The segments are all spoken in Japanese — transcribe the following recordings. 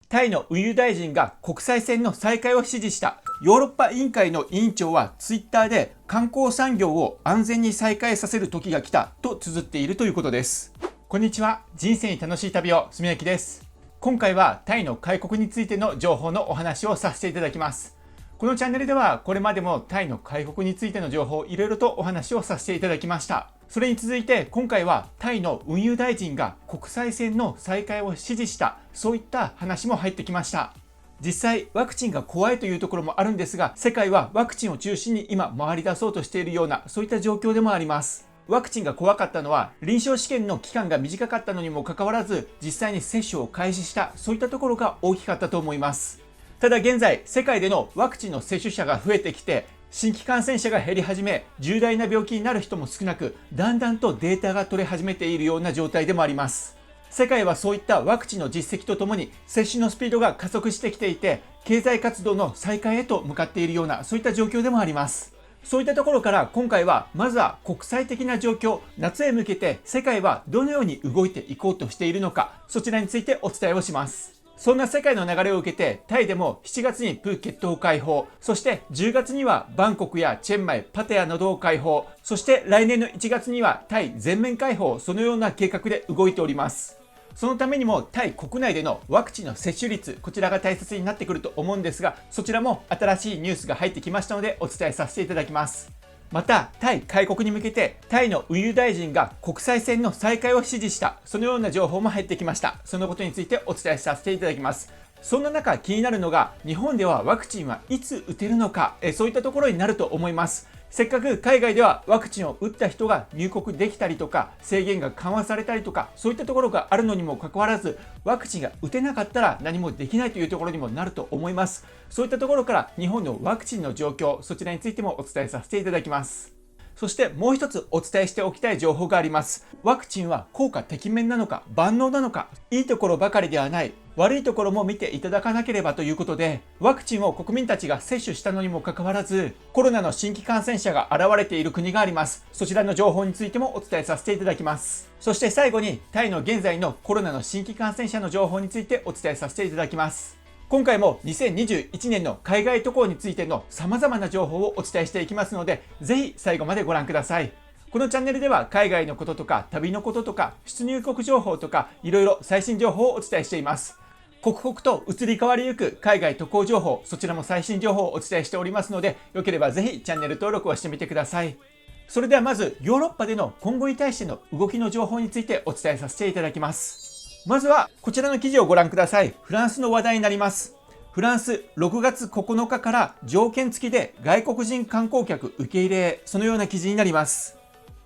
タイの運輸大臣が国際線の再開を指示した。ヨーロッパ委員会の委員長はツイッターで観光産業を安全に再開させる時が来たと綴っているということです。こんにちは。人生に楽しい旅を住明です。今回はタイの開国についての情報のお話をさせていただきます。このチャンネルではこれまでもタイの開国についての情報をいろいろとお話をさせていただきました。それに続いて今回はタイの運輸大臣が国際線の再開を指示した、そういった話も入ってきました。実際ワクチンが怖いというところもあるんですが、世界はワクチンを中心に今回り出そうとしているような、そういった状況でもあります。ワクチンが怖かったのは臨床試験の期間が短かったのにもかかわらず実際に接種を開始した、そういったところが大きかったと思います。ただ現在世界でのワクチンの接種者が増えてきて、新規感染者が減り始め、重大な病気になる人も少なく、だんだんとデータが取れ始めているような状態でもあります。世界はそういったワクチンの実績とともに接種のスピードが加速してきていて、経済活動の再開へと向かっているような、そういった状況でもあります。そういったところから今回はまずは国際的な状況、夏へ向けて世界はどのように動いていこうとしているのか、そちらについてお伝えをします。そんな世界の流れを受けてタイでも7月にプーケットを開放、そして10月にはバンコクやチェンマイ、パタヤなどを開放、そして来年の1月にはタイ全面開放、そのような計画で動いております。そのためにもタイ国内でのワクチンの接種率、こちらが大切になってくると思うんですが、そちらも新しいニュースが入ってきましたのでお伝えさせていただきます。またタイ開国に向けてタイの運輸大臣が国際線の再開を指示した、そのような情報も入ってきました。そのことについてお伝えさせていただきます。そんな中気になるのが、日本ではワクチンはいつ打てるのか、そういったところになると思います。せっかく海外ではワクチンを打った人が入国できたりとか、制限が緩和されたりとか、そういったところがあるのにもかかわらず、ワクチンが打てなかったら何もできないというところにもなると思います。そういったところから日本のワクチンの状況、そちらについてもお伝えさせていただきます。そしてもう一つお伝えしておきたい情報があります。ワクチンは効果てきめんなのか万能なのか、いいところばかりではない、悪いところも見ていただかなければということで、ワクチンを国民たちが接種したのにもかかわらずコロナの新規感染者が現れている国があります。そちらの情報についてもお伝えさせていただきます。そして最後にタイの現在のコロナの新規感染者の情報についてお伝えさせていただきます。今回も2021年の海外渡航についての様々な情報をお伝えしていきますので、ぜひ最後までご覧ください。このチャンネルでは海外のこととか旅のこととか出入国情報とかいろいろ最新情報をお伝えしています。刻々と移り変わりゆく海外渡航情報、そちらも最新情報をお伝えしておりますので、よければぜひチャンネル登録をしてみてください。それではまずヨーロッパでの今後に対しての動きの情報についてお伝えさせていただきます。まずはこちらの記事をご覧ください。フランスの話題になります。フランス6月9日から条件付きで外国人観光客受け入れ、そのような記事になります。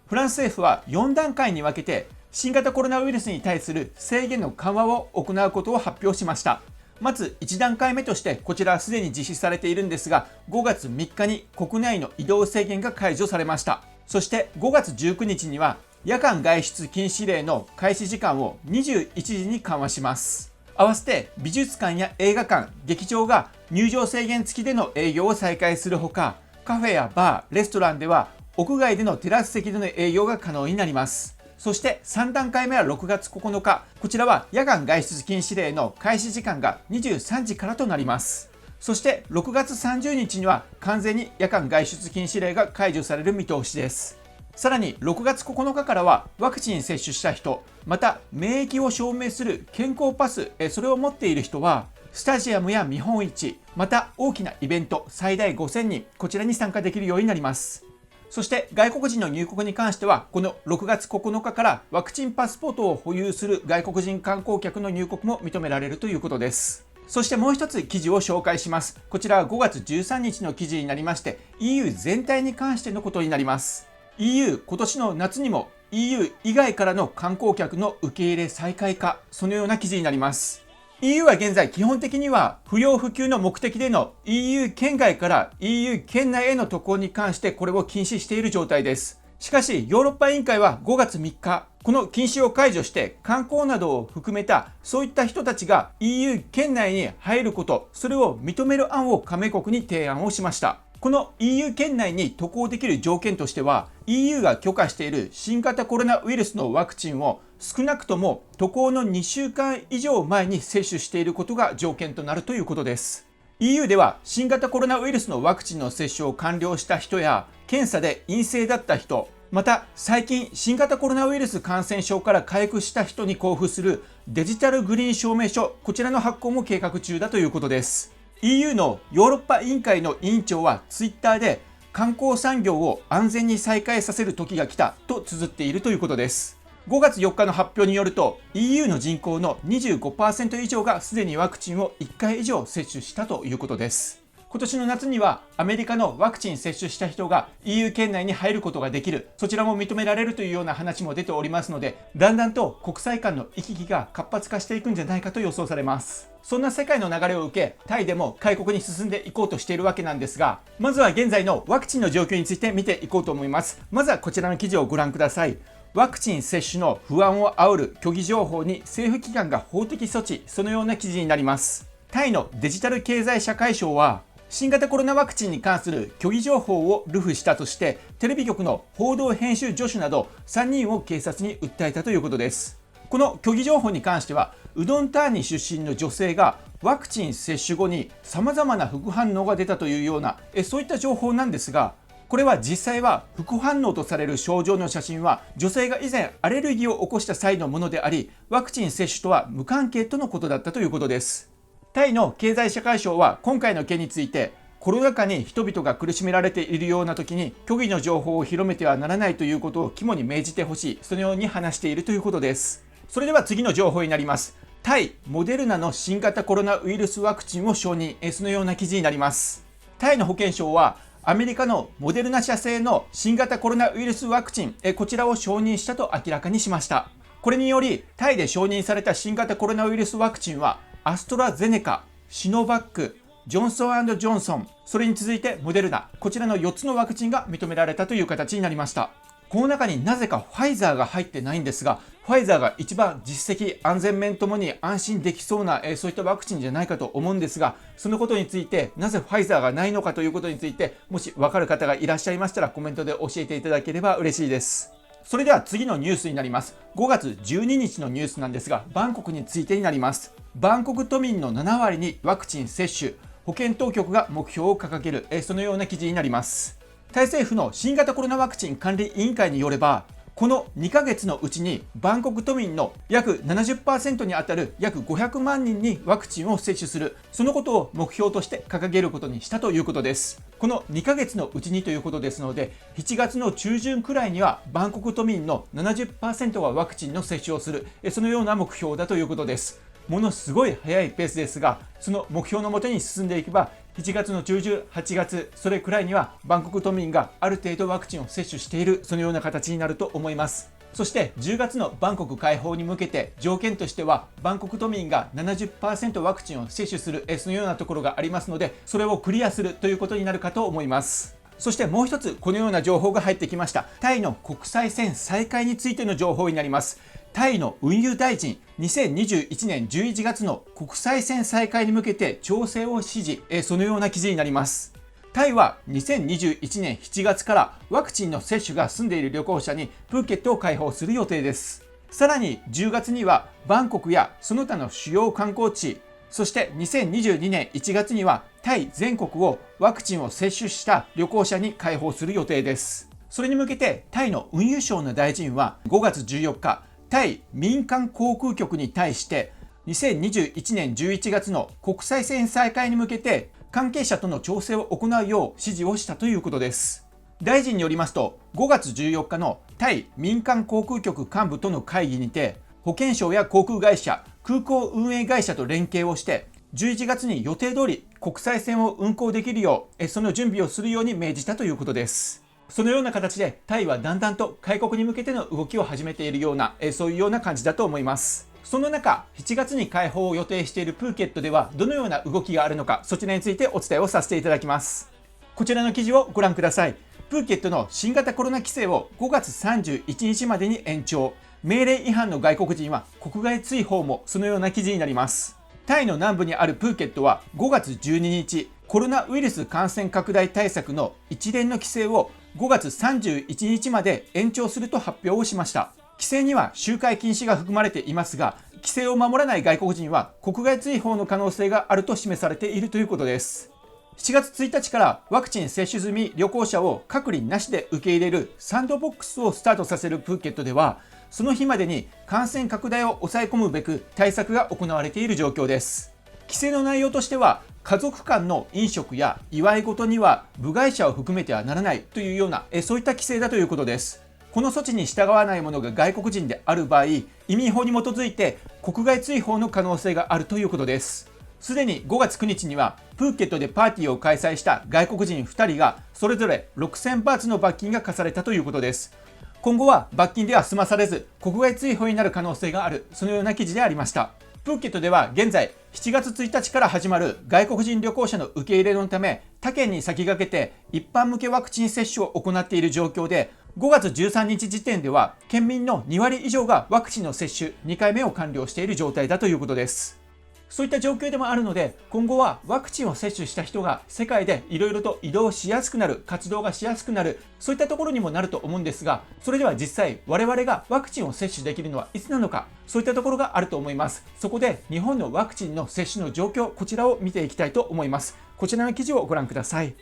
フランス政府は4段階に分けて新型コロナウイルスに対する制限の緩和を行うことを発表しました。まず1段階目としてこちらはすでに実施されているんですが、5月3日に国内の移動制限が解除されました。そして5月19日には夜間外出禁止令の開始時間を21時に緩和します。合わせて美術館や映画館、劇場が入場制限付きでの営業を再開するほか、カフェやバー、レストランでは屋外でのテラス席での営業が可能になります。そして3段階目は6月9日、こちらは夜間外出禁止令の開始時間が23時からとなります。そして6月30日には完全に夜間外出禁止令が解除される見通しです。さらに6月9日からはワクチン接種した人、また免疫を証明する健康パス、それを持っている人はスタジアムや見本市、また大きなイベント最大5000人、こちらに参加できるようになります。そして外国人の入国に関してはこの6月9日からワクチンパスポートを保有する外国人観光客の入国も認められるということです。そしてもう一つ記事を紹介します。こちらは5月13日の記事になりまして、 EU 全体に関してのことになります。EU 今年の夏にも EU 以外からの観光客の受け入れ再開か、そのような記事になります。 EU は現在基本的には不要不急の目的での EU 圏外から EU 圏内への渡航に関してこれを禁止している状態です。しかしヨーロッパ委員会は5月3日この禁止を解除して観光などを含めたそういった人たちが EU 圏内に入ること、それを認める案を加盟国に提案をしました。この EU 圏内に渡航できる条件としては EU が許可している新型コロナウイルスのワクチンを少なくとも渡航の2週間以上前に接種していることが条件となるということです。 EU では新型コロナウイルスのワクチンの接種を完了した人や検査で陰性だった人、また最近新型コロナウイルス感染症から回復した人に交付するデジタルグリーン証明書、こちらの発行も計画中だということです。 EU のヨーロッパ委員会の委員長はツイッターで観光産業を安全に再開させる時が来たと綴っているということです。5月4日の発表によると EU の人口の 25% 以上がすでにワクチンを1回以上接種したということです。今年の夏にはアメリカのワクチン接種した人が EU 圏内に入ることができる、そちらも認められるというような話も出ておりますので、だんだんと国際間の行き来が活発化していくんじゃないかと予想されます。そんな世界の流れを受け、タイでも開国に進んでいこうとしているわけなんですが、まずは現在のワクチンの状況について見ていこうと思います。まずはこちらの記事をご覧ください。ワクチン接種の不安を煽る虚偽情報に政府機関が法的措置、そのような記事になります。タイのデジタル経済社会省は新型コロナワクチンに関する虚偽情報を流布したとしてテレビ局の報道編集助手など3人を警察に訴えたということです。この虚偽情報に関してはうどんターニ出身の女性がワクチン接種後に様々な副反応が出たというようなそういった情報なんですが、これは実際は副反応とされる症状の写真は女性が以前アレルギーを起こした際のものであり、ワクチン接種とは無関係とのことだったということです。タイの経済社会省は今回の件についてコロナ禍に人々が苦しめられているような時に虚偽の情報を広めてはならないということを肝に銘じてほしい、そのように話しているということです。それでは次の情報になります。タイモデルナの新型コロナウイルスワクチンを承認、そのような記事になります。タイの保健省はアメリカのモデルナ社製の新型コロナウイルスワクチン、こちらを承認したと明らかにしました。これによりタイで承認された新型コロナウイルスワクチンはアストラゼネカ、シノバック、ジョンソン&ジョンソン、それに続いてモデルナ、こちらの4つのワクチンが認められたという形になりました。この中になぜかファイザーが入ってないんですが、ファイザーが一番実績、安全面ともに安心できそうな、そういったワクチンじゃないかと思うんですが、そのことについてなぜファイザーがないのかということについて、もし分かる方がいらっしゃいましたらコメントで教えていただければ嬉しいです。それでは次のニュースになります。5月12日のニュースなんですが、バンコクについてになります。バンコク都民の7割にワクチン接種、保健当局が目標を掲げる、そのような記事になります。タイ政府の新型コロナワクチン管理委員会によれば、この2ヶ月のうちにバンコク都民の約 70% にあたる約500万人にワクチンを接種する、そのことを目標として掲げることにしたということです。この2ヶ月のうちにということですので、7月の中旬くらいにはバンコク都民の 70% がワクチンの接種をする、そのような目標だということです。ものすごい早いペースですが、その目標のもとに進んでいけば7月の中旬、8月それくらいにはバンコク都民がある程度ワクチンを接種している、そのような形になると思います。そして10月のバンコク開放に向けて条件としてはバンコク都民が 70% ワクチンを接種する、そのようなところがありますので、それをクリアするということになるかと思います。そしてもう一つこのような情報が入ってきました。タイの国際線再開についての情報になります。タイの運輸大臣、2021年11月の国際線再開に向けて調整を指示、そのような記事になります。タイは2021年7月からワクチンの接種が済んでいる旅行者にプーケットを開放する予定です。さらに10月にはバンコクやその他の主要観光地、そして2022年1月にはタイ全国をワクチンを接種した旅行者に開放する予定です。それに向けてタイの運輸省の大臣は5月14日、タイ民間航空局に対して2021年11月の国際線再開に向けて関係者との調整を行うよう指示をしたということです。大臣によりますと、5月14日のタイ民間航空局幹部との会議にて、保健省や航空会社、空港運営会社と連携をして11月に予定通り国際線を運航できるようその準備をするように命じたということです。そのような形でタイはだんだんと開国に向けての動きを始めているようなそういうような感じだと思います。その中、7月に開放を予定しているプーケットではどのような動きがあるのか、そちらについてお伝えをさせていただきます。こちらの記事をご覧ください。プーケットの新型コロナ規制を5月31日までに延長、命令違反の外国人は国外追放も、そのような記事になります。タイの南部にあるプーケットは5月12日、コロナウイルス感染拡大対策の一連の規制を5月31日まで延長すると発表をしました。規制には集会禁止が含まれていますが、規制を守らない外国人は国外追放の可能性があると示されているということです。7月1日からワクチン接種済み旅行者を隔離なしで受け入れるサンドボックスをスタートさせるプーケットでは、その日までに感染拡大を抑え込むべく対策が行われている状況です。規制の内容としては、家族間の飲食や祝い事には部外者を含めてはならないというようなそういった規制だということです。この措置に従わない者が外国人である場合、移民法に基づいて国外追放の可能性があるということです。すでに5月9日にはプーケットでパーティーを開催した外国人2人がそれぞれ6000バーツの罰金が課されたということです。今後は罰金では済まされず国外追放になる可能性がある、そのような記事でありました。プーケットでは現在7月1日から始まる外国人旅行者の受け入れのため、他県に先駆けて一般向けワクチン接種を行っている状況で、5月13日時点では県民の2割以上がワクチンの接種2回目を完了している状態だということです。そういった状況でもあるので、今後はワクチンを接種した人が世界でいろいろと移動しやすくなる、活動がしやすくなる、そういったところにもなると思うんですが、それでは実際我々がワクチンを接種できるのはいつなのか、そういったところがあると思います。そこで日本のワクチンの接種の状況、こちらを見ていきたいと思います。こちらの記事をご覧ください。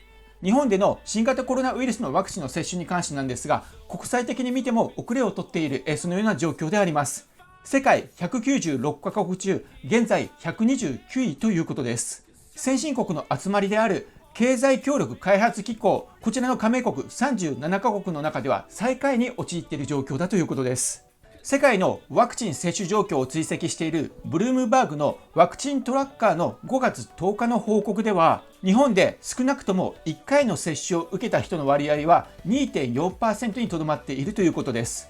日本での新型コロナウイルスのワクチンの接種に関してなんですが、国際的に見ても遅れをとっているそのような状況であります。世界196カ国中、現在129位ということです。先進国の集まりである経済協力開発機構、こちらの加盟国37カ国の中では最下位に陥っている状況だということです。世界のワクチン接種状況を追跡しているブルームバーグのワクチントラッカーの5月10日の報告では、日本で少なくとも1回の接種を受けた人の割合は 2.4% にとどまっているということです。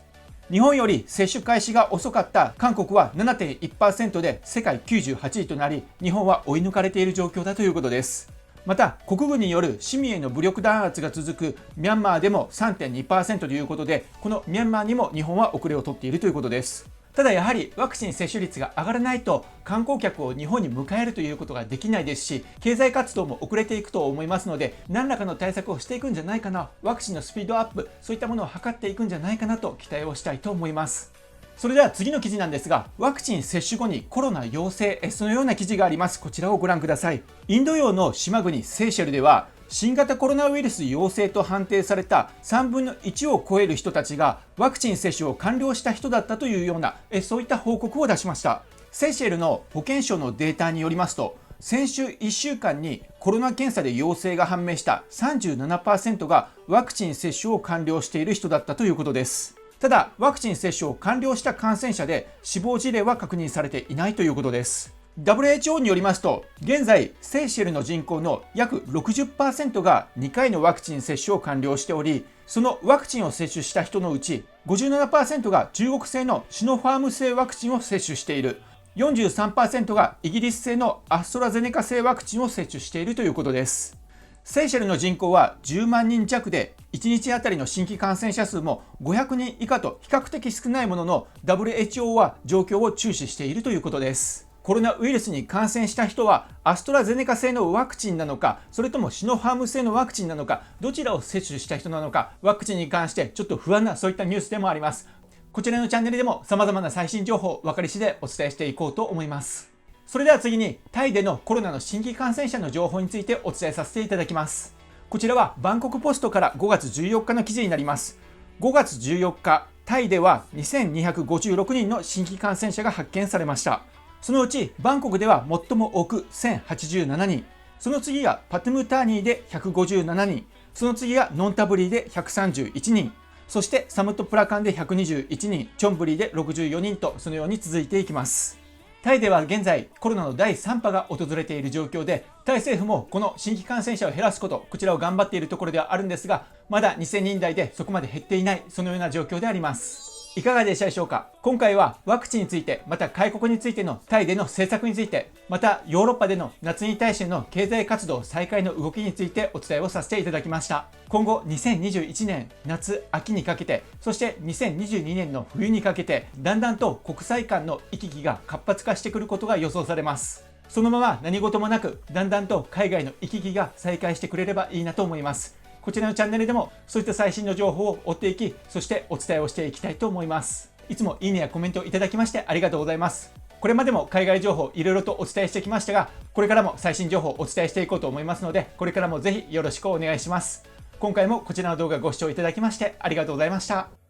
日本より接種開始が遅かった韓国は 7.1% で世界98位となり、日本は追い抜かれている状況だということです。また国軍による市民への武力弾圧が続くミャンマーでも 3.2% ということで、このミャンマーにも日本は遅れをとっているということです。ただやはりワクチン接種率が上がらないと観光客を日本に迎えるということができないですし、経済活動も遅れていくと思いますので、何らかの対策をしていくんじゃないかな、ワクチンのスピードアップ、そういったものを図っていくんじゃないかなと期待をしたいと思います。それでは次の記事なんですが、ワクチン接種後にコロナ陽性、そのような記事があります。こちらをご覧ください。インド洋の島国セーシェルでは、新型コロナウイルス陽性と判定された3分の1を超える人たちがワクチン接種を完了した人だったというようなそういった報告を出しました。セーシェルの保健省のデータによりますと、先週1週間にコロナ検査で陽性が判明した 37% がワクチン接種を完了している人だったということです。ただワクチン接種を完了した感染者で死亡事例は確認されていないということです。WHO によりますと、現在セーシェルの人口の約 60% が2回のワクチン接種を完了しており、そのワクチンを接種した人のうち 57% が中国製のシノファーム製ワクチンを接種している、43% がイギリス製のアストラゼネカ製ワクチンを接種しているということです。セーシェルの人口は10万人弱で、1日あたりの新規感染者数も500人以下と比較的少ないものの、 WHO は状況を注視しているということです。コロナウイルスに感染した人はアストラゼネカ製のワクチンなのか、それともシノファーム製のワクチンなのか、どちらを接種した人なのか、ワクチンに関してちょっと不安なそういったニュースでもあります。こちらのチャンネルでも様々な最新情報を分かり次第お伝えしていこうと思います。それでは次にタイでのコロナの新規感染者の情報についてお伝えさせていただきます。こちらはバンコクポストから5月14日の記事になります。5月14日、タイでは2256人の新規感染者が発見されました。そのうちバンコクでは最も多く1087人、その次がパトゥムターニーで157人、その次がノンタブリーで131人、そしてサムトプラカンで121人、チョンブリーで64人とそのように続いていきます。タイでは現在コロナの第3波が訪れている状況で、タイ政府もこの新規感染者を減らすこと、こちらを頑張っているところではあるんですが、まだ2000人台でそこまで減っていない、そのような状況であります。いかがでしたでしょうか。今回はワクチンについて、また開国についてのタイでの政策について、またヨーロッパでの夏に対しての経済活動再開の動きについてお伝えをさせていただきました。今後2021年夏秋にかけて、そして2022年の冬にかけて、だんだんと国際間の行き来が活発化してくることが予想されます。そのまま何事もなく、だんだんと海外の行き来が再開してくれればいいなと思います。こちらのチャンネルでもそういった最新の情報を追っていき、そしてお伝えをしていきたいと思います。いつもいいねやコメントいただきましてありがとうございます。これまでも海外情報いろいろとお伝えしてきましたが、これからも最新情報をお伝えしていこうと思いますので、これからもぜひよろしくお願いします。今回もこちらの動画ご視聴いただきましてありがとうございました。